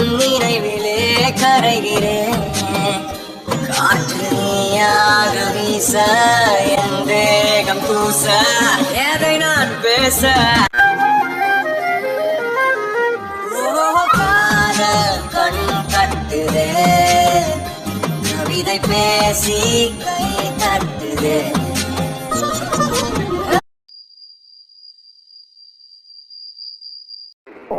உன் நினைவிலே கரைகிறேன். காற்று நீயாக வீச என் தேகம் பூச எதை நான் பேச கண் கட்டுதே கவிதை பேசி கை தட்டுதே.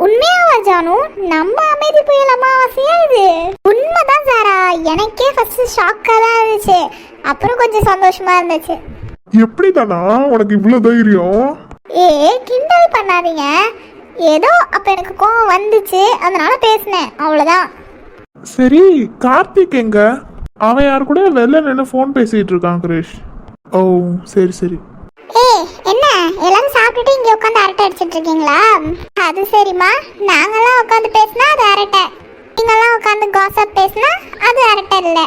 உண்மையாவா ஜானு? நம்ம அமைதி புயல் அமாவாசையா இது? உண்மைதான் சாரா, எனக்கே ஃபர்ஸ்ட் ஷாக்கா தான் இருந்துச்சு, அப்புறம் கொஞ்சம் சந்தோஷமா இருந்துச்சு. எப்படி தானா உனக்கு இவ்வளவு தைரியம்? கிண்டல் பண்ணாதீங்க, ஏதோ அப்ப எனக்கு கோவம் வந்துச்சு, அதனால பேசினேன், அவ்வளவுதான். சரி, கார்த்திக் எங்க? அவன் யாரு கூட வெளில நின்று ஃபோன் பேசிட்டு இருக்கான் கிரேஷ். ஓ சரி சரி. என்ன எல்லாரும் சாப்பிட்டுட்டு இங்க உட்காந்து அரட்டை அடிச்சிட்டு இருக்கீங்களா? அது சரிம்மா, நாங்கெல்லாம் உட்காந்து பேசினா அது அரட்டை, நீங்கெல்லாம் உட்காந்து காசப் பேசினா அது அரட்டை இல்ல.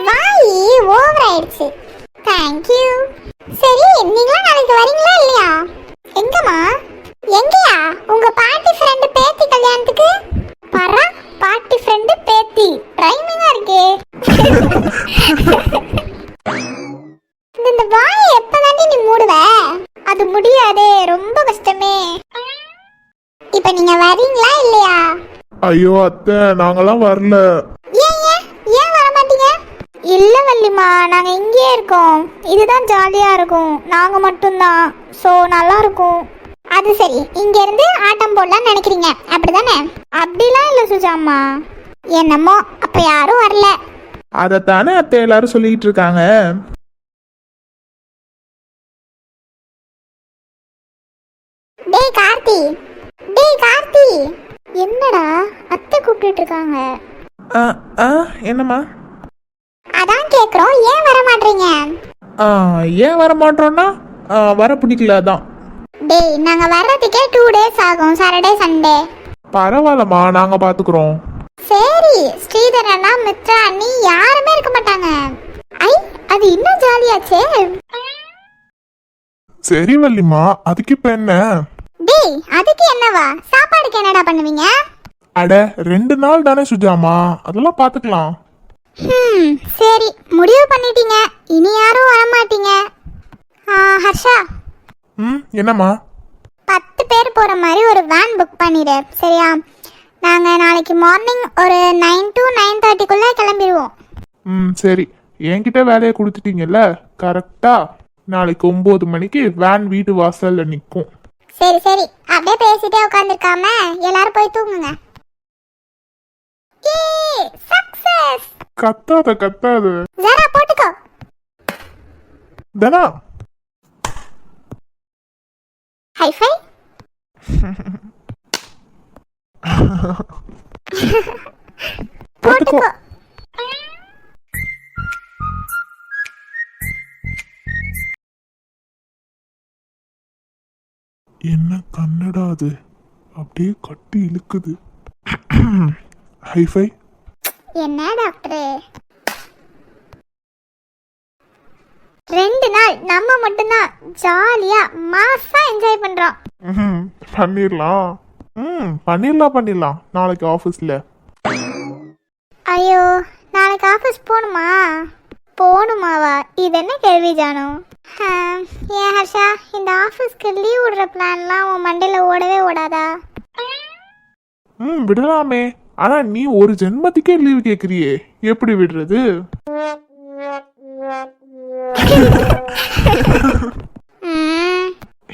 வாய் ஓவர் ஆயிடுச்சு. தேங்க்யூ. சரி, நீங்களாம் நாளைக்கு வரீங்களா இல்லையா? எங்கம்மா? எங்கயா? உங்க பாட்டி ஃப்ரெண்டு பேத்தி கல்யாணத்துக்கு. பரா, பாட்டி ஃப்ரெண்டு பேத்தி, ரைமிங்கா இருக்கே. இந்த வாயை எப்பதாண்டி நீ மூடுவ? அது முடியாதே, ரொம்ப கஷ்டமே. இப்ப நீங்க வரீங்களா இல்லையா? ஐயோ அத்தை, நாங்கெல்லாம் வரல. ஏன் வர மாட்டீங்க? இல்ல வள்ளிமா, நாங்க இங்கே இருக்கோம், இதுதான் ஜாலியா இருக்கும், நாங்க மட்டும்தான், சோ நல்லா இருக்கும். அது சரி, இங்க இருந்து ஆட்டம் போடலாம்னு நினைக்கிறீங்க, அப்படிதானே? அப்படிலாம் இல்ல சுஜாம்மா. என்னமோ, அப்ப யாரும் வரல. அதத்தானே அத்தை எல்லாரும் சொல்லிட்டு இருக்காங்க. டேய் கார்த்தி, டேய் கார்த்தி. என்னடா அத்தை கூப்பிட்டு இருக்காங்க? என்னம்மா? அதான் கேக்குறோம், ஏன் வர மாட்டீங்க? ஏன் வர மாட்டோம்னா வர பிடிக்கல தான். டேய், நாங்க வர்றதுக்கே 2 days ஆகும், சாட்டர்டே சண்டே. பரவாயில்லம்மா, நாங்க பாத்துக்கிறோம். சரி, ஸ்ரீதர் அண்ணா, மித்ரா அண்ணி யாருமே இருக்க மாட்டாங்க. ஐ, அது இன்னும் ஜாலியாச்சே. சரி வள்ளிமா, அதுக்கு இப்ப என்ன? டேய், அதுக்கு என்னவா? சாப்பாடுக்கு என்னடா பண்ணுவீங்க? அட 2 நாள் தானே சுஜாமா, அதெல்லாம் பாத்துக்கலாம். சரி, முடிவு பண்ணிட்டீங்க, இனி யாரும் வர மாட்டீங்க. ஹர்ஷா, என்னம்மா? 10 பேர் போற மாதிரி ஒரு வேன் புக் பண்ணிடு, சரியா? நாங்க நாளைக்கு மார்னிங் ஒரு 9 to 9:30 கிளம்பிடுவோம். சரி, என்கிட்ட வேலையை கொடுத்துட்டீங்கல்ல, கரெக்டா நாளைக்கு 9 மணிக்கு வேன் வீட்டு வாசல்ல நிற்கும். சரி சரி, அப்படியே பேசிட்டே உட்காந்துருக்காம எல்லாரும் போய் தூங்குங்க. சக்சஸ். கத்தாத கத்தாத. ஜரா போட்டுக்கோ. தனா ஹைஃபை. போட்டுக்கோ. என்ன கன்னடா அது, அப்படியே கட்டி இழுக்குது. ஹைஃபை. என்ன டாக்டர், 2 நாள் நம்ம மட்டும்தான் ஜாலியா மாசா என்ஜாய் பண்றோம். பண்ணிடலாம். பண்ணிடலாம். நாளைக்கு ஆஃபீஸ்ல. ஐயோ, நாளைக்கு ஆஃபீஸ் போகணுமா? போகணுமாவா? இது என்ன கேள்வி ஜானு? ஏன் ஹர்ஷா, இந்த ஆஃபீஸ்க்கு லீவ் விடுற பிளான்லாம் உன் மண்டையில் ஓடவே ஓடாதா? விடலாமே, ஆனா நீ ஒரு ஜென்மத்துக்கே லீவ் கேக்குறியே, எப்படி விடுறது?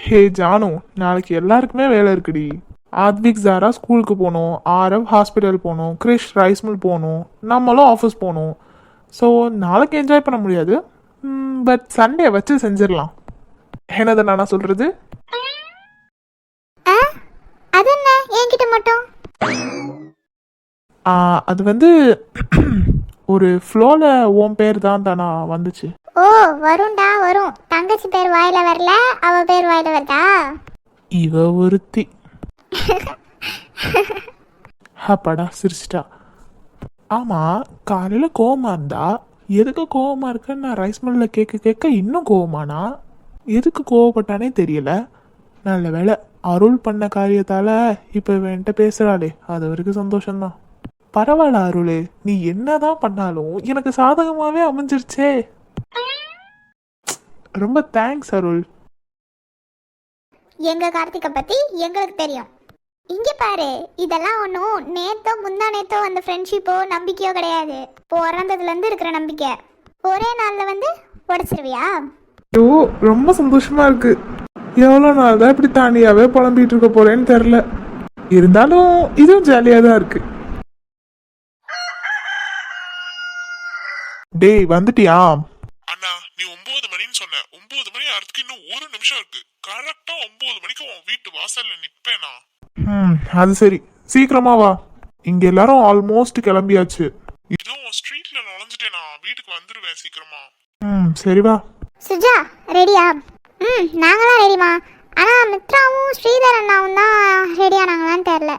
ஹே ஜானு, நாளைக்கு எல்லாருக்குமே வேலை இருக்குடி. ஆத்விக் ஜாரா ஸ்கூலுக்கு போகணும், ஆரவ் ஹாஸ்பிட்டல் போகணும், கிரிஷ் ரைஸ் மில் போகணும், நம்மளும் ஆஃபீஸ் போகணும். ஸோ நாளைக்கு என்ஜாய் பண்ண முடியாது, பட் சண்டே வச்சு செஞ்சிடலாம். என்னது நானா சொல்றது? அது என்ன என்கிட்ட மட்டும்? அது வந்து ஒரு ஃப்ளோல உன் பேர் தான் தானா வந்துச்சு. ஓ, வரும்டா வரும். தங்கச்சி பேர் வாயில வரல, அவ பேர் வாயில வருதா? இவ ஒருத்தி. அப்பாடா சிரிச்சிட்டா. ஆமா, காலையில கோவமா இருந்தா எதுக்கு கோவமா இருக்குன்னு நான் ரைஸ் மில்ல கேட்க இன்னும் கோவமானா, எதுக்கு கோவப்பட்டானே தெரியல. நல்ல வேலை, அருள் பண்ண காரியத்தால இப்ப என்கிட்ட பேசுறாளே, அது வரைக்கும் சந்தோஷம்தான். பரவாயில்ல அருளே, நீ என்னதான் பண்ணாலும் எனக்கு சாதகமாவே அமைஞ்சிருச்சே. ரொம்ப தேங்க்ஸ் அருள். எங்க கார்த்திகை பத்தி எங்களுக்கு தெரியும். இங்க பாரு, இதெல்லாம் ஒன்றும் நேத்தோ முந்தா நேத்தோ அந்த ஃப்ரெண்ட்ஷிப்போ நம்பிக்கையோ கிடையாது. பிறந்ததுல இருந்து இருக்கிற நம்பிக்கை. ஒரே நாள்ல வந்து உடைச்சிருவியா? ஐயோ, ரொம்ப சந்தோஷமா இருக்கு. எவ்வளோ நாள் தான் இப்படி தாண்டியாவே புலம்பிட்டு இருக்க போறேன்னு தெரில. இருந்தாலும் இதுவும் ஜாலியாக தான் இருக்கு. டேய் வந்துட்டியா? அண்ணா நீ 9 மணின்னு சொன்ன. 9 மணி ஆறதுக்கு இன்னும் 1 நிமிஷம் இருக்கு. கரெக்டா 9 மணிக்கு உன் வீட்டு வாசல்ல நிப்பேனா? அது சரி, சீக்கிரமா வா. இங்க எல்லாரும் ஆல்மோஸ்ட் கிளம்பியாச்சு. இதோ ஸ்ட்ரீட்ல நுழைஞ்சிட்டேனா, வீட்டுக்கு வந்துருவேன் சீக்கிரமா. சரி வா. சுஜா ரெடியா? நாங்களாம் ரெடிமா. ஆனா மித்ராவும் ஸ்ரீதர் அண்ணாவும் தான் ரெடியானாங்களான்னு தெரியல.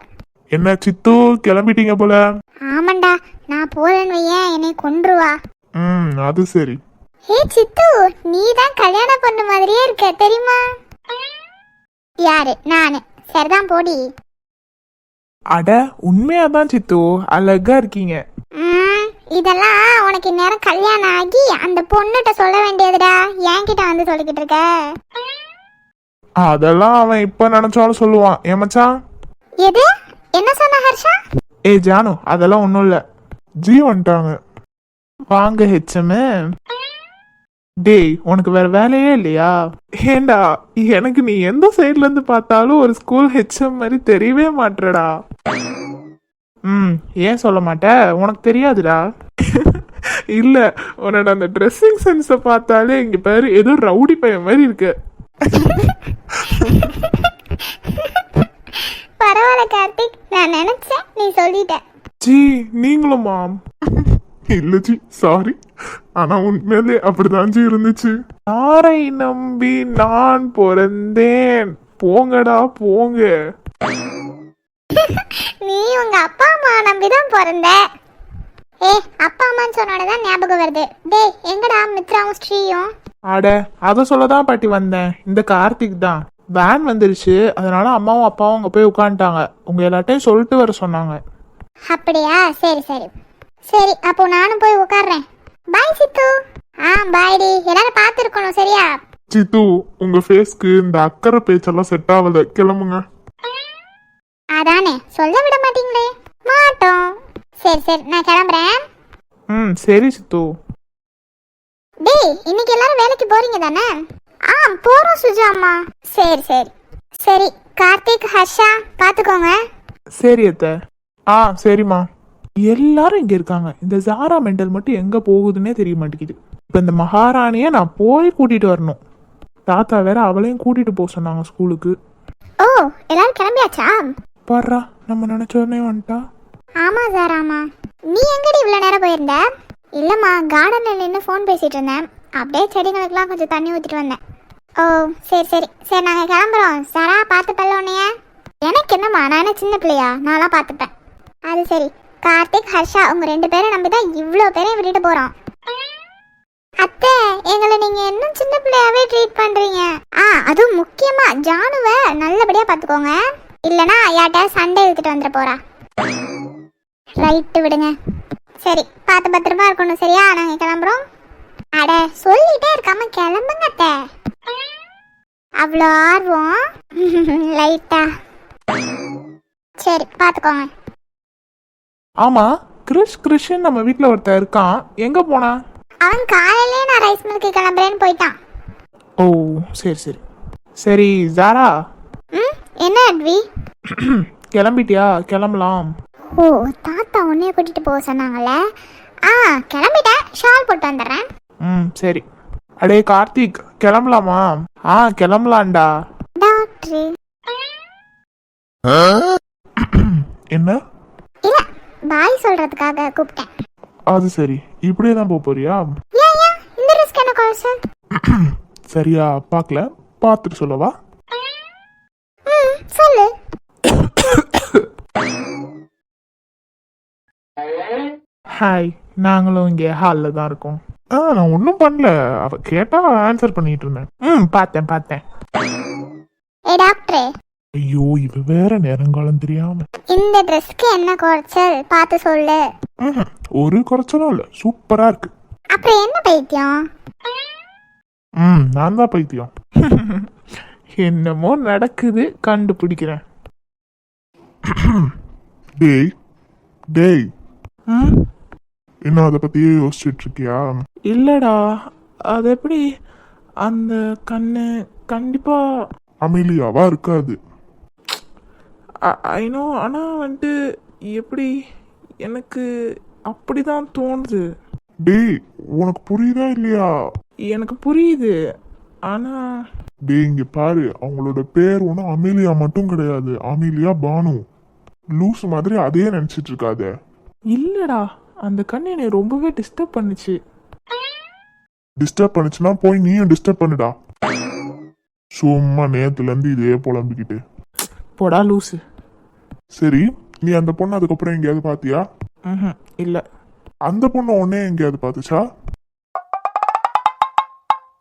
என்ன சித்து, கிளம்பிட்டீங்க போல? ஆமாண்டா, நான் போறேன்னு வையேன், என்னை கொன்றுவா. அது சரி. ஏ சித்து, நீ தான் கல்யாணம் பண்ண மாதிரியே இருக்க தெரியுமா? யாரு? நானு. சரிதான் போடி. அட உண்மையாதான் சித்து, அழகா இருக்கீங்க. இதெல்லாம் உனக்கு இந்நேரம் கல்யாணம் ஆகி அந்த பொண்ணுகிட்ட சொல்ல வேண்டியதுடா. என்கிட்ட வந்து சொல்லிக்கிட்டு இருக்க. அதெல்லாம் அவன் இப்ப நினைச்சாலும் சொல்லுவான். ஏன் மச்சான்? எது? என்ன சொன்ன ஹர்ஷா? ஜானு, அதெல்லாம் ஒன்றும் இல்லை. ஜி வந்துட்டாங்க. வாங்க ஹெச்எம். டேய், உனக்கு வேற வேலையே இல்லையா? ஏண்டா, எனக்கு நீ எந்த சைட்ல இருந்து பார்த்தாலும் ஒரு ஸ்கூல் ஹெச்எம் மாதிரி தெரியவே மாட்டேடா. ஏன் சொல்ல மாட்ட? உனக்கு தெரியாதுடா. இல்ல, உன்னோட அந்த ட்ரெஸ்ஸிங் சென்ஸை பார்த்தாலே இங்க பேரு ஏதோ ரவுடி பையன் மாதிரி இருக்கு. பரவாயில்ல கார்த்திக், நான் நினைச்சேன் நீ சொல்லிட்ட. ஜி நீங்களும் மாம்? இல்ல ஜி, சாரி. ஆனா உண்மையிலே அப்படிதான் ஜி இருந்துச்சு. யாரை நம்பி நான் பிறந்தேன்? போங்கடா போங்க. நீ உங்க அப்பா அம்மா நம்பிதான் பிறந்த. அப்பா அம்மான்னு சொன்னோடதான் ஞாபகம் வருது. டேய், எங்கடா மித்ராவும் ஸ்ரீயும்? அட, அதை சொல்லதான் பாட்டி வந்தேன். இந்த கார்த்திக் தான். வேன் வந்துருச்சு, அதனால அம்மாவும் அப்பாவும் அங்க போய் உட்காந்துட்டாங்க. உங்க எல்லாட்டையும் சொல்லிட்டு வர சொன்னாங்க. அப்படியா? சரி சரி சரி, அப்போ நானும் போய் உட்கார்றேன். பாய் சித்து. பாய் டி. எல்லாரும் பார்த்துருக்கணும் சரியா? சித்து, உங்க ஃபேஸ்க்கு இந்த அக்கறை பேச்செல்லாம் செட் ஆகல. கிளம்புங்க. அதானே, சொல்ல விட மாட்டீங்களே. மாட்டோம். சரி சரி, நான் கிளம்புறேன். சரி சித்து. டேய், இன்னைக்கு எல்லாரும் வேலைக்கு போறீங்க தானே? போறோம் சுஜா அம்மா. சரி சரி சரி, கார்த்திக் ஹர்ஷா பாத்துக்கோங்க. சரி அத்தை. சரிம்மா. எல்லாரும் இங்க இருக்காங்க. இந்த ஜாரா மெண்டல் மட்டும் எங்க போகுதுன்னே தெரிய மாட்டேங்குது. இப்ப இந்த மகாராணிய நான் போய் கூட்டிட்டு வரணும். தாத்தா வேற அவளையும் கூட்டிட்டு போக சொன்னாங்க ஸ்கூலுக்கு. ஓ, எல்லாரும் கிளம்பியாச்சா? பாடுறா, நம்ம நினைச்ச உடனே வந்துட்டா. ஆமா சார், ஆமா. நீ எங்கடி இவ்வளவு நேரம் போயிருந்த? இல்லம்மா, கார்டன்ல நின்று ஃபோன் பேசிட்டு இருந்தேன். அப்படியே செடிகளுக்கெல்லாம் கொஞ்சம் தண்ணி ஊத்திட்டு வந்தேன். ஓ சரி சரி சரி, நாங்க கிளம்புறோம். சாரா பார்த்து பல்ல உன்னைய. எனக்கு என்னம்மா, நான் என்ன சின்ன பிள்ளையா? நான்லாம் பார்த்துப்பேன். அது சரி, கார்த்திக் ஹர்ஷா உங்க 2 பேரும் நம்பி தான் இவ்வளோ பேரையும் விட்டுட்டு போறோம். அத்தை, எங்களை நீங்க இன்னும் சின்ன பிள்ளையாவே ட்ரீட் பண்றீங்க. அதுவும் முக்கியமா ஜானுவை நல்லபடியா பாத்துக்கோங்க. இல்லனா யார்ட்ட சண்டை இழுத்துட்டு வந்துட போறா. ரைட்டு, விடுங்க. சரி, பார்த்து பத்திரமா இருக்கணும் சரியா? நாங்க கிளம்புறோம். அட, சொல்லிட்டே இருக்காம கிளம்புங்க அத்தை. அவ்வளோ ஆர்வம் லைட்டா. சரி, பாத்துக்கோங்க. ஆமா, கிறிஷன் நம்ம வீட்டுல ஒருத்தர் இருக்கான். எங்க போனா? அவன் காலையிலே நான் ரைஸ் மில்க்கு கிளம்புறேன்னு போயிட்டான். ஓ சரி சரி சரி. ஜாரா, என்ன அட்வி? கிளம்பிட்டியா? கிளம்பலாம். ஓ, தாத்தா உன்னைய கூட்டிட்டு போக சொன்னாங்கல்ல. கிளம்பிட்டேன். ஷால் போட்டு வந்துடுறேன். சரி. அடே கார்த்திக், கிளம்பலாமா? கிளம்பலாம்டா. டாக்டர் என்ன? இல்ல, பாய் சொல்றதுக்காக கூப்பிட்டேன். அது சரி, இப்படியே தான் போறியா? ஏன் இந்த ரிஸ்க் என்ன கால் சார்? சரியா பார்க்கல, பார்த்துட்டு சொல்லவா? சொல்லு. ஹாய், நாங்களும் இங்கே ஹாலில் தான் இருக்கோம். நான் ஒன்றும் பண்ணல. அவ கேட்டா ஆன்சர் பண்ணிட்டு இருந்தேன். பார்த்தேன். ஏ டாக்டர், ஐயோ இவ வேற நேரங்காலம் தெரியாம. இந்த ட்ரெஸ்க்கு என்ன குறைச்சல் பார்த்து சொல்லு. ஒரு குறைச்சலும் இல்ல, சூப்பரா இருக்கு. அப்புறம் என்ன பைத்தியம்? நான் தான் பைத்தியம். என்னமோ நடக்குது, கண்டுபிடிக்கிறேன். டேய் டேய், ம், இன்னும் அதை பத்தியே யோசிச்சுட்டு இருக்கியா? இல்லடா, அது எப்படி? அந்த கண்ணு கண்டிப்பா அமிலியாவா இருக்காது. ஐநோ, ஆனா வந்துட்டு எப்படி எனக்கு அப்படிதான் தோணுது. டேய் உனக்கு புரியுதா இல்லையா? எனக்கு புரியுது, ஆனா டேய் இங்க பாரு, அவங்களோட பேர் ஒன்றும் அமிலியா மட்டும் கிடையாது, அமிலியா பானு. லூஸ் மாதிரி அதே நினைச்சிட்டு இருக்காத. இல்லடா, அந்த கண்ணு என்னை ரொம்பவே டிஸ்டர்ப் பண்ணுச்சு. டிஸ்டர்ப் பண்ணுச்சுன்னா போய் நீயும் டிஸ்டர்ப் பண்ணுடா. சும்மா நேத்துல இருந்து இதே புலம்பிக்கிட்டு. போடா லூசு. சரி, நீ அந்த பொண்ணு அதுக்கப்புறம் எங்கேயாவது பாத்தியா? இல்ல. அந்த பொண்ணு உடனே எங்கேயாவது பாத்துச்சா?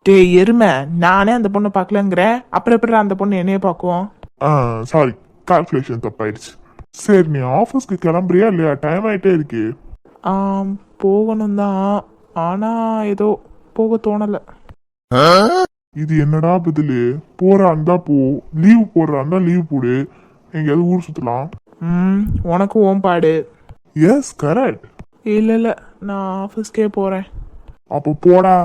டேய் எருமை, நானே அந்த பொண்ணை பார்க்கலங்கிறேன், அப்புறம் எப்படி அந்த பொண்ணு என்னைய பார்க்குவோம்? Sorry, calculation தப்பாயிடுச்சு. சரி, நீ ஆஃபீஸ்க்கு கிளம்புறியா இல்லையா? டைம் ஆயிட்டே இருக்கு. போகணும் தான், ஆனா ஏதோ போக தோணல. இது என்னடா பதிலு? போறா இருந்தா போ, லீவ் போடுறா இருந்தா லீவ் போடு, எங்கேயாவது ஊர் சுத்தலாம். உனக்கு ஓம்பாடு. Yes correct. இல்ல இல்ல, நான் ஆஃபீஸ்க்கே போறேன். அப்போ போடா.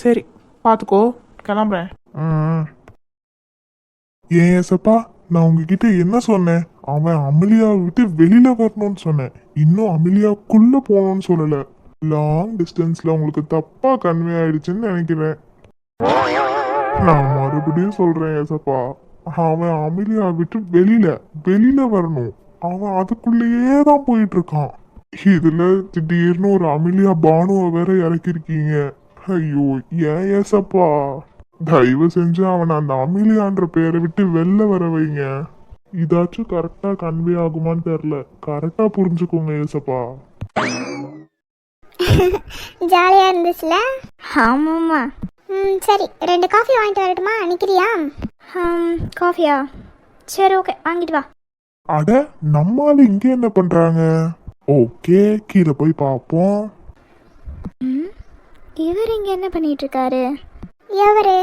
சரி, பார்த்துக்கோ, கிளம்புறேன். ஏன் ஏசப்பா, நான் உங்ககிட்ட என்ன சொன்னேன்? அவன் அமிலியாவை விட்டு வெளியில வரணும்னு சொன்னேன், இன்னும் அமிலியாக்குள்ள போகணும்னு சொல்லல. லாங் டிஸ்டன்ஸ்ல உங்களுக்கு தப்பா கன்வே ஆயிடுச்சுன்னு நினைக்கிறேன். நான் மறுபடியும் சொல்றேன் ஏசப்பா, அவன் அமிலியா விட்டு வெளியில வரணும். அவன் அதுக்குள்ளேயே தான் போயிட்டு இருக்கான். இதுல திடீர்னு ஒரு அமிலியா பானுவை வேற இறக்கிருக்கீங்க. ஐயோ ஏன் ஏசப்பா, தயவு செஞ்சு அவனை அந்த அமிலியான்ற பேரை விட்டு வெளில வர வைங்க. இதாச்சும் கரெக்டா கன்வே ஆகுமான்னு தெரியல, கரெக்டா புரிஞ்சுக்கோங்க ஏசப்பா. ஜாலியா இருந்துச்சுல? ஆமாம்மா. சரி, 2 காஃபி வாங்கிட்டு வரட்டுமா? நிற்கிறியா? காஃபியா? சரி ஓகே, வாங்கிட்டு வா. அட நம்மால இங்க என்ன பண்றாங்க? ஓகே, கீழே போய் பார்ப்போம். இவர் இங்க என்ன பண்ணிட்டு இருக்காரு? எவரு?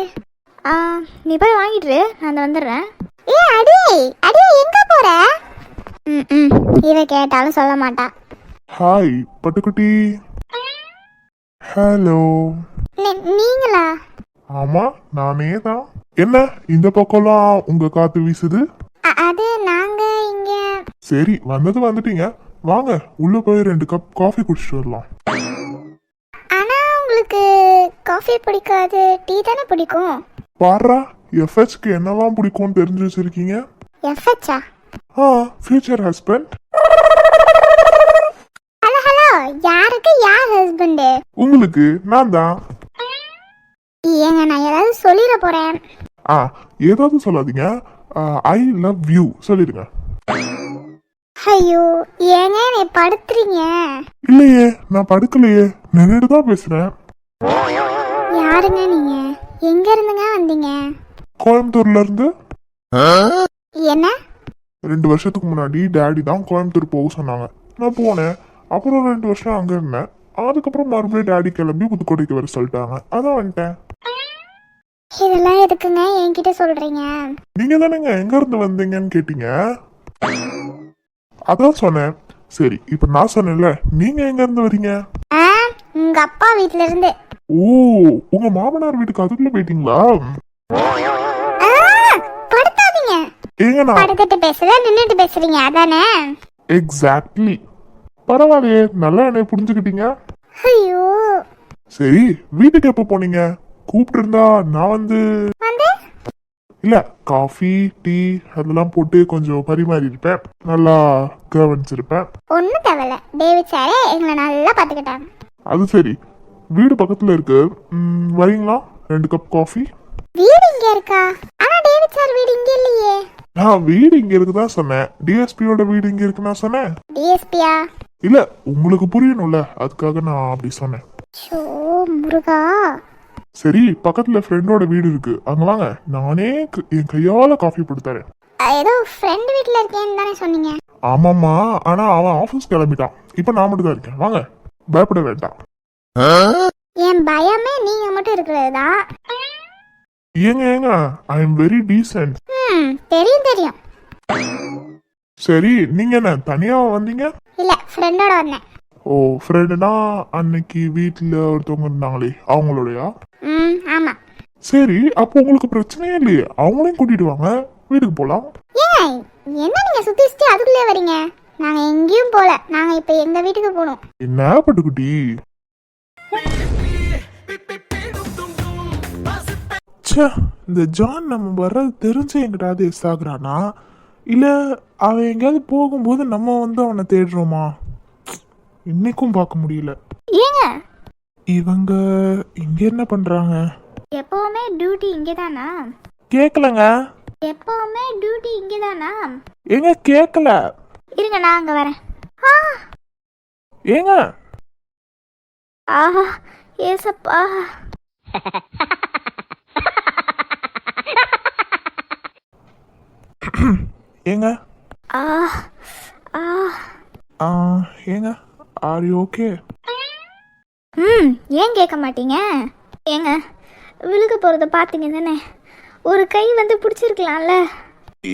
நீ போய் வாங்கிட்டு நான் வந்துடுறேன். அடி அடி, எங்க போற? இவ கேட்டாலும் சொல்ல மாட்டா. ஹாய் பட்டுக்குட்டி. ஹலோ. நீங்களா? ஆமா நானே தான். என்ன இந்த பக்கம்லாம் உங்க காத்து வீசுது? அது நாங்க இங்க. சரி, வந்துட்டீங்க, வாங்க உள்ள போய் 2 கப் காஃபி குடிச்சிட்டு வரலாம். ஆனா உங்களுக்கு காஃபி பிடிக்காது, டீ தானே பிடிக்கும். பாரா, எஃப்ஹெச்க்கு என்னெல்லாம் பிடிக்கும்னு தெரிஞ்சு வச்சிருக்கீங்க. எஃப்ஹெச்சா? Future husband. ஹலோ ஹலோ, யாருக்கு யார் ஹஸ்பண்ட்? உங்களுக்கு நான் தான். ஏங்க, நான் ஏதாவது சொல்லிட போறேன். ஏதாவது சொல்லாதீங்க, ஐ லவ் யூ சொல்லிடுங்க. ஐயோ ஏங்க நீ படுத்துறீங்க? இல்லையே, நான் படுக்கலையே, நின்றுட்டு தான் பேசுறேன். யாருங்க நீங்க? எங்க இருந்துங்க வந்தீங்க? கோயம்புத்தூர்ல இருந்து. என்ன? 2 வருஷத்துக்கு முன்னாடி டேடி தான் கோயம்புத்தூர் போக சொன்னாங்க, நான் போனேன். அப்புறம் 2 வருஷம் அங்க இருந்தேன். அதுக்கப்புறம் மறுபடியும் டேடி கிளம்பி புதுக்கோட்டைக்கு வர சொல்லிட்டாங்க, அதான் வந்துட்டேன். இதெல்லாம் எதுக்குங்க என்கிட்ட சொல்றீங்க? நீங்க தானேங்க எங்க இருந்து வந்தீங்கன்னு கேட்டீங்க, அதான் சொன்னேன். சரி, இப்ப நான் சொன்னேன்ல, நீங்க எங்க இருந்து வரீங்க? உங்க அப்பா வீட்ல இருந்து. ஓ, உங்க மாமனார் வீட்டுக்கு அதுக்குள்ள போயிட்டீங்களா? படுத்தாதீங்க. ஏங்க நான் படுத்துட்டு பேசுறத நின்னுட்டு பேசுறீங்க அதானே? எக்ஸாக்ட்லி. பரவாயில்லையே, நல்லா என்னை புரிஞ்சுக்கிட்டீங்க. ஐயோ. சரி, வீட்டுக்கு எப்போ போனீங்க? கூப்பிட்டு இருந்தா நான் வந்து இல்ல காஃபி டீ அதெல்லாம் போட்டு கொஞ்சம் பரிமாறி இருப்பேன், நல்லா கவனிச்சிருப்பேன். ஒன்னும் தேவையில்ல, டேவிட் சாரே எங்களை நல்லா பாத்துக்கிட்டாங்க. அது சரி, வீடு பக்கத்துல இருக்கு, வரீங்களா? 2 கப் காஃபி. வீடு இங்க இருக்கா? ஆனா டேவிட் சார் வீடு இங்க இல்லையே. நான் வீடு இங்க இருக்குதான் சொன்னேன், டிஎஸ்பியோட வீடு இங்க இருக்கு நான் சொன்னேன். டிஎஸ்பியா? இல்ல, உங்களுக்கு புரியணும்ல, அதுக்காக நான் அப்படி சொன்னேன். ஷோ முருகா. சரி, பக்கத்துல ஃப்ரெண்டோட வீடு இருக்கு, அங்க வாங்க, நானே என் கையால காஃபி போட்டு தரேன். ஏதோ ஃப்ரெண்ட் வீட்டில் இருக்கேன்னு தானே சொன்னீங்க. ஆமாம்மா, ஆனா அவன் ஆபீஸ் கிளம்பிட்டான். இப்ப நான் மட்டும் தான் இருக்கேன். வாங்க, பயப்பட வேண்டாம். என் பயமே நீங்க மட்டும் இருக்கிறது தான். ஏங்க ஐ எம் வெரி டீசென்ட். தெரியும் தெரியும். சரி, நீங்க என்ன தனியா வந்தீங்க? இல்ல, ஃப்ரெண்டோட வந்தேன். ஓ, ஃப்ரெண்டுனா அன்னைக்கு வீட்டுல ஒருத்தவங்க இருந்தாங்களே, அவங்களோடயா? ஆமா. சரி, அப்போ உங்களுக்கு பிரச்சனையே இல்லையே, அவங்களையும் கூட்டிட்டு வாங்க, வீட்டுக்கு போலாம். ஏன் என்ன நீங்க சுத்தி சுத்தி அதுக்குள்ளே வரீங்க? நாங்க எங்கேயும் போல, நாங்க இப்ப எங்க வீட்டுக்கு போகணும். என்ன பட்டுக்குட்டி? ச்சே, இந்த ஜான் நம்ம வர்றது தெரிஞ்சு எங்கிட்டாவது எஸ் ஆகுறானா, இல்ல அவன் எங்கேயாவது போகும்போது நம்ம வந்து அவனை தேடுறோமா? இன்னைக்கும் பார்க்க முடியல. ஏங்க இவங்க இங்க என்ன பண்றாங்க? எப்பவுமே டியூட்டி இங்கே தானா? கேட்கலங்க. எப்பவுமே டியூட்டி இங்கே தானா? ஏங்க கேட்கல. இருங்க, நான் அங்க வரேன். ஏங்க ஆஹா, ஏசப்பா. ஏங்க ஆ ஆ ஏங்க ஆர் யூ ஓகே? ஏன் கேட்க மாட்டீங்க? ஏங்க விழுக போகிறத பார்த்தீங்க தானே, ஒரு கை வந்து பிடிச்சிருக்கலாம்ல.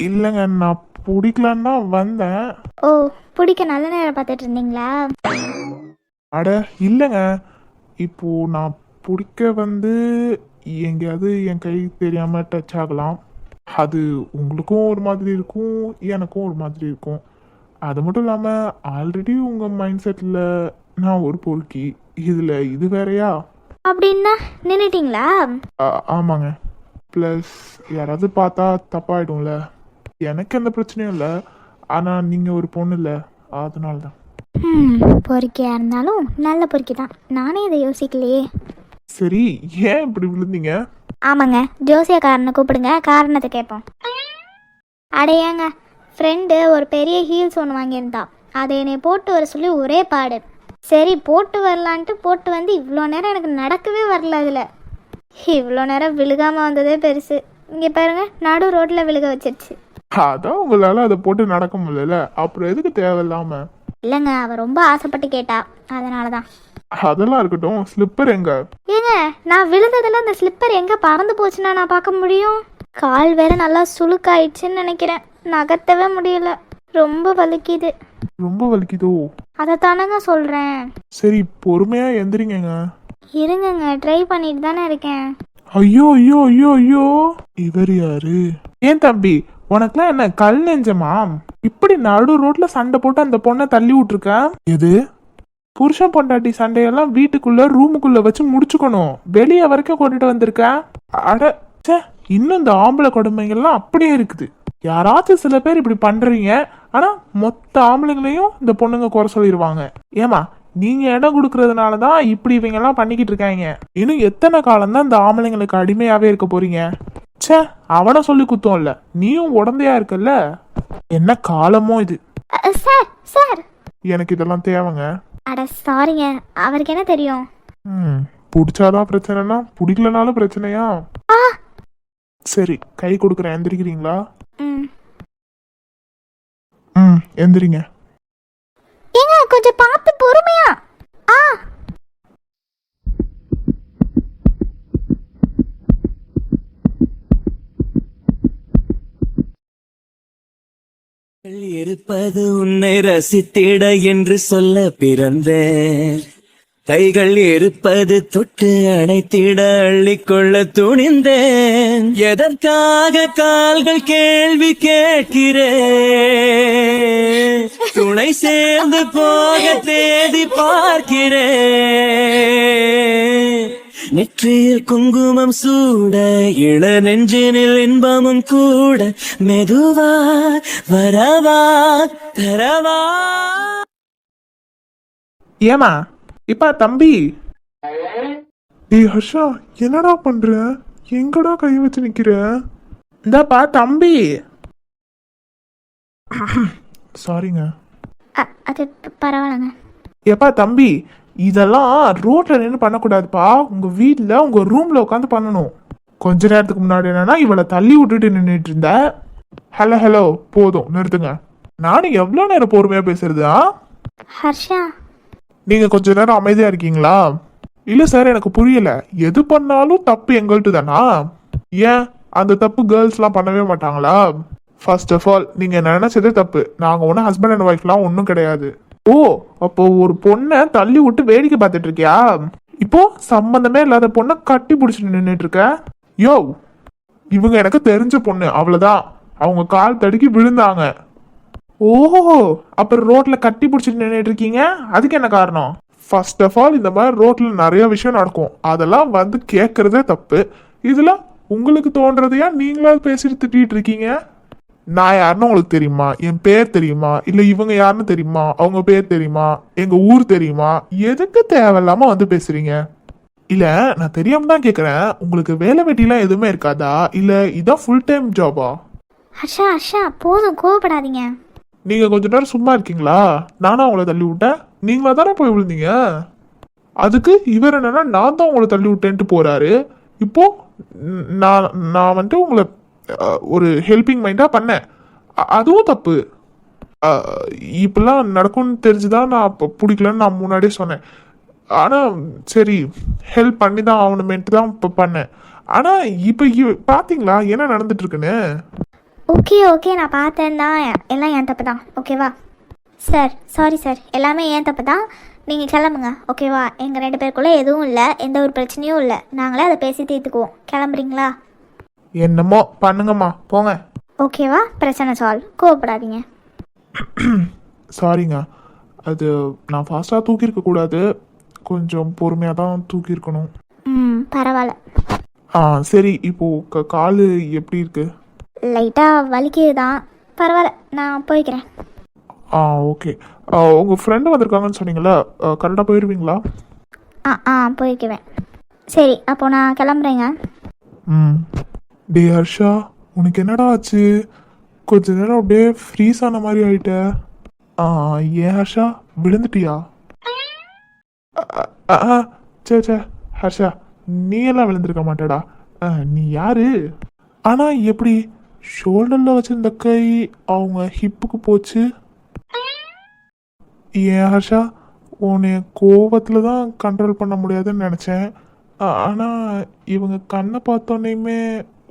இல்லைங்க, நான் பிடிக்கலான்னு தான் வந்தேன். ஓ, பிடிக்க நல்ல நேரம் பார்த்துட்டு இருந்தீங்களா? அட இல்லைங்க, இப்போ நான் பிடிக்க வந்து எங்கேயாவது என் கை தெரியாமல் டச் ஆகலாம். அது உங்களுக்கும் ஒரு மாதிரி இருக்கும், எனக்கும் ஒரு மாதிரி இருக்கும். அது மட்டும் இல்லாமல் ஆல்ரெடி உங்கள் மைண்ட் செட்டில் நான் ஒரு பொறுக்கி, இதில் இது வேறையா? அப்படின்னா நின்றுட்டீங்களா? ஆமாங்க. ப்ளஸ் யாராவது பார்த்தா தப்பாயிடும்ல. எனக்கு எந்த பிரச்சனையும் இல்லை, ஆனால் நீங்கள் ஒரு பொண்ணு இல்லை, அதனால தான். பொறுக்கியாக இருந்தாலும் நல்ல பொறுக்கி தான். நானே இதை யோசிக்கலையே. சரி, ஏன் இப்படி விழுந்தீங்க? ஆமாங்க, ஜோசியக்காரனை கூப்பிடுங்க, காரணத்தை கேட்போம். அடையாங்க, ஃப்ரெண்டு ஒரு பெரிய ஹீல்ஸ் ஒன்று வாங்கியிருந்தா, அதை என்னை போட்டு வர சொல்லி ஒரே பாடு. சரி போட்டு வரலான்ட்டு போட்டு வந்து இவ்வளோ நேரம் எனக்கு நடக்கவே வரல. அதில் இவ்வளோ நேரம் விழுகாமல் வந்ததே பெருசு. இங்கே பாருங்க, நடு ரோட்டில் விழுக வச்சிருச்சு. அதான் உங்களால் அதை போட்டு நடக்க முடியல, அப்புறம் எதுக்கு தேவையில்லாம? இல்லைங்க, அவள் ரொம்ப ஆசைப்பட்டு கேட்டா, அதனால தான். அதெல்லாம் இருக்கட்டும், ஸ்லிப்பர் எங்க? ஏங்க, நான் விழுந்ததில் அந்த ஸ்லிப்பர் எங்கே பறந்து போச்சுன்னா நான் பார்க்க முடியும்? கால் வேற நல்லா சுளுக்காயிடுச்சுன்னு நினைக்கிறேன், நகர்த்தவே முடியல, ரொம்ப வலிக்குது. ரொம்ப வலிக்குதோ? அதை தானங்க சொல்கிறேன். சரி, பொறுமையா எந்திரிங்க. இருங்கங்க, ட்ரை பண்ணிட்டு தானே இருக்கேன். ஐயோ ஐயோ ஐயோ ஐயோ, இவர் யாரு? ஏன் தம்பி, உனக்குலாம் என்ன கல் நெஞ்சமா? இப்படி நடு ரோட்ல சண்டை போட்டு அந்த பொண்ணை தள்ளி விட்டுருக்க? எது புருஷன் பொண்டாட்டி சண்டையெல்லாம் வீட்டுக்குள்ள ரூமுக்குள்ள வச்சு முடிச்சுக்கணும், வெளியே வரைக்கும் கொண்டுட்டு வந்திருக்க? அட ச்சே, இன்னும் இந்த ஆம்பளை கொடுமைகள்லாம் அப்படியே இருக்குது. யாராச்சும் சில பேர் இப்படி பண்றீங்க, ஆனா மொத்த ஆம்பளைங்களையும் இந்த பொண்ணுங்க குறை சொல்லிடுவாங்க. ஏமா, நீங்க இடம் கொடுக்கறதுனால தான் இப்படி இவங்க எல்லாம் பண்ணிக்கிட்டு இருக்காங்க. இன்னும் எத்தனை காலம் தான் இந்த ஆம்பளைங்களுக்கு அடிமையாவே இருக்க போறீங்க? ச்சே, அவனை சொல்லி குத்தம் இல்ல, நீயும் உடந்தையா இருக்கல்ல. என்ன காலமோ இது. சார் சார், எனக்கு இதெல்லாம் தேவைங்க. அட சாரிங்க, அவருக்கு என்ன தெரியும்? பிடிச்சாதான் பிரச்சனைனா பிடிக்கலனாலும் பிரச்சனையா? சரி, கை கொடுக்குறேன், எந்திரிக்கிறீங்களா? எந்திரிங்க. ஏங்க கொஞ்சம் பார்த்து பொறுமையா. இருப்பது உன்னை ரசித்திட என்று சொல்ல பிறந்தேன். கைகள் இருப்பது தொட்டு அணைத்திட அள்ளிக்கொள்ள துணிந்தேன். எதற்காக கால்கள் கேள்வி கேட்கிறேன், துணை சேர்ந்து போக தேடி பார்க்கிறேன். நெற்றியில் குங்குமம் சூட, இள நெஞ்சினில் இன்பமும் கூட, மெதுவா வரவா தரவா. ஏமா இப்ப தம்பி? ஏய் ஹர்ஷா, என்னடா பண்ற? எங்கடா கை வச்சு நிக்கிற? இந்தாப்பா தம்பி. சாரிங்க. அது பரவாயில்லங்க. எப்பா தம்பி, இதெல்லாம் ரோட்ல நின்று பண்ணக்கூடாதுப்பா. உங்க வீட்ல உங்க ரூம்ல உட்காந்து பண்ணணும். கொஞ்ச நேரத்துக்கு முன்னாடி என்னன்னா இவளை தள்ளி விட்டுட்டு நின்றுட்டு இருந்த. ஹலோ ஹலோ, போதும் நிறுத்துங்க. நானும் எவ்வளோ நேரம் பொறுமையா பேசுறதா? ஹர்ஷா, நீங்க கொஞ்ச நேரம் அமைதியா இருக்கீங்களா? இல்ல சார், எனக்கு புரியல. எது பண்ணாலும் தப்பு எங்கள்ட்டு தானா? ஏன் அந்த தப்பு கேர்ள்ஸ்லாம் பண்ணவே மாட்டாங்களா? ஃபர்ஸ்ட் ஆஃப் ஆல் நீங்க நினைச்சதே தப்பு. நாங்க ஒன்றும் ஹஸ்பண்ட் அண்ட் ஒய்ஃப்லாம் ஒன்றும் கிடையாது. ஓ, அப்போ ஒரு பொண்ணை தள்ளி விட்டு வேடிக்கை பார்த்துட்டு இருக்கியா? இப்போ சம்பந்தமே இல்லாத பொண்ணை கட்டி பிடிச்சிட்டு நின்றுட்டு இருக்க. யோ, இவங்க எனக்கு தெரிஞ்ச பொண்ணு, அவ்வளவுதான். அவங்க கால் தடுக்கி விழுந்தாங்க. ஓஹோ, அப்புறம் ரோட்ல கட்டி பிடிச்சிட்டு நின்றுட்டு இருக்கீங்க, அதுக்கு என்ன காரணம்? ஃபர்ஸ்ட் ஆஃப் ஆல் இந்த மாதிரி ரோட்ல நிறைய விஷயம் நடக்கும், அதெல்லாம் வந்து கேட்கறதே தப்பு. இதுல உங்களுக்கு தோன்றதையா நீங்களா பேசிட்டு திட்டிட்டு இருக்கீங்க? நான் யாருன்னு உங்களுக்கு தெரியுமா? என் பேர் தெரியுமா? இல்ல இவங்க யாருன்னு தெரியுமா? அவங்க பேர் தெரியுமா? எங்க ஊர் தெரியுமா? எதுக்கு தேவையில்லாம வந்து பேசுறீங்க? இல்ல, நான் தெரியாம தான் கேக்குறேன். உங்களுக்கு வேலை வெட்டிலாம் எதுவுமே இருக்காதா? இல்ல இதான் ஃபுல் டைம் ஜாபா? ஹர்ஷா ஹர்ஷா, போதும், கோவப்படாதீங்க. நீங்க கொஞ்ச நேரம் சும்மா இருக்கீங்களா? நானும் அவங்கள தள்ளி விட்டேன், நீங்களா தானே போய் விழுந்தீங்க. அதுக்கு இவர் என்னன்னா நான் தான் உங்களை தள்ளி விட்டேன்ட்டு போறாரு. இப்போ நான் நான் வந்துட்டு உங்களை ஒரு ஹெல்பிங் மைண்டா பண்ணேன், அதுவும் தப்பு. இப்பெல்லாம் நடக்கும்னு தெரிஞ்சுதான் நான் இப்போ பிடிக்கலன்னு நான் முன்னாடியே சொன்னேன். ஆனால் சரி, ஹெல்ப் பண்ணி தான் ஆகணுமேன்ட்டு தான் இப்போ பண்ணேன். ஆனால் இப்போ பார்த்தீங்களா என்ன நடந்துட்டு இருக்குன்னு? ஓகே ஓகே, நான் பார்த்தேன் தான், எல்லாம் என் தப்பு தான், ஓகேவா சார்? சாரி சார், எல்லாமே என் தப்பு தான். நீங்கள் கிளம்புங்க, ஓகேவா? எங்கள் 2 பேருக்குள்ளே எதுவும் இல்லை, எந்த ஒரு பிரச்சனையும் இல்லை. நாங்களே அதை பேசி தீர்த்துக்குவோம். கிளம்புறீங்களா? என்னமோ பண்ணுங்கம்மா, போங்க. ஓகேவா? பிரச்சனை சால்வ், கோவப்படாதீங்க. சாரிங்க, அது நான் ஃபாஸ்ட்டாக தூக்கியிருக்க கூடாது, கொஞ்சம் பொறுமையாக தான் தூக்கியிருக்கணும். பரவாயில்ல. சரி, இப்போ கால் எப்படி இருக்கு? லைட்டாக வலிக்குது தான், பரவாயில்ல, நான் போய்க்கிறேன். ஓகே. உங்கள் ஃப்ரெண்டு வந்திருக்காங்கன்னு சொன்னீங்களா, கரெக்டாக போயிடுவீங்களா? போய்க்குவேன். சரி, அப்போ நான் கிளம்புறேங்க. டே ஹர்ஷா, உனக்கு என்னடா ஆச்சு? கொஞ்ச நேரம் அப்படியே ஃப்ரீஸ் ஆன மாதிரி ஆயிட்ட. ஏன் ஹர்ஷா, விழுந்துட்டியா? சே ஹர்ஷா, நீ எல்லாம் விழுந்திருக்க மாட்டேடா. நீ யாரு? ஆனா எப்படி ஷோல்டர்ல வச்சிருந்த கை அவங்க ஹிப்புக்கு போச்சு? ஏன் ஹர்ஷா, உன்னை கோவத்துல தான் கண்ட்ரோல் பண்ண முடியாதுன்னு நினைச்சேன். ஆனா இவங்க கண்ணை பார்த்தோன்னே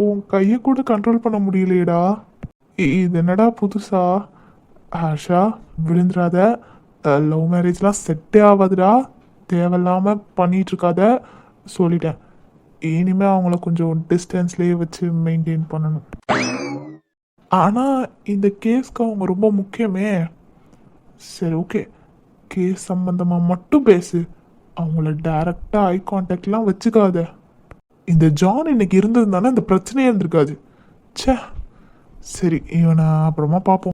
உன் கையை கூட கண்ட்ரோல் பண்ண முடியலையேடா. இது என்னடா புதுசா? ஹர்ஷா, விழுந்துடாத. லவ் மேரேஜ்லாம் செட்டே ஆகாதுடா, தேவையில்லாம பண்ணிட்டு இருக்காத, சொல்லிட்டேன். இனிமே அவங்கள கொஞ்சம் டிஸ்டன்ஸ்லேயே வச்சு மெயின்டைன் பண்ணணும். ஆனா இந்த கேஸ்க்கு அவங்க ரொம்ப முக்கியமே. சரி, ஓகே, கேஸ் சம்பந்தமா மட்டும் பேசு, அவங்கள டைரக்டா ஐ கான்டாக்ட்லாம் வச்சுக்காத. இந்த ஜான் இன்னைக்கு இருந்திருந்தானே இந்த பிரச்சனையே இருந்திருக்காது. ச்சே, சரி, இவனை அப்புறமா பார்ப்போம்.